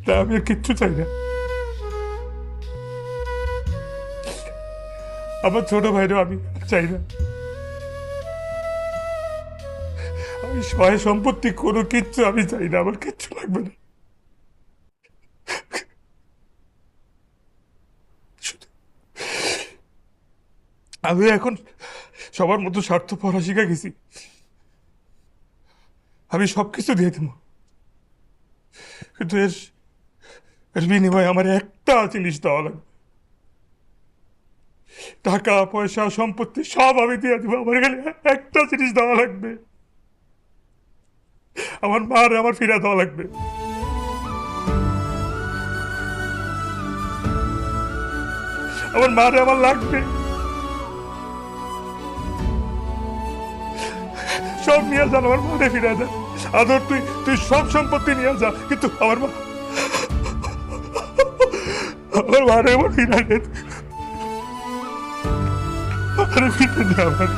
না, আমি আর কিচ্ছু চাই না। আমার ছোট ভাইরও আমি চাই না। আমি সহায় সম্পত্তি কোনো কিচ্ছু আমি চাই না, আমার কিচ্ছু লাগবে না। শুধু আমি এখন সবার মতো স্বার্থ পড়া শিখে গেছি। আমি সবকিছু দিয়ে দেবো, কিন্তু এর এর বিনিময়ে আমার একটা জিনিস দেওয়া লাগবে। টাকা পয়সা সম্পত্তি সব আমি দিয়ে দেবো, আমার এখানে একটা জিনিস দেওয়া লাগবে। আমার মার আমার ফিরে দেওয়া লাগবে। আমার মারে আমার লাগবে। সব নিয়ে যান, আমার মারে ফিরে দেন। আদর, তুই তুই সব সম্পত্তি নিয়ে যা, কিন্তু আমার মারে আমার ফিরে দে। ফিরে দে আমার।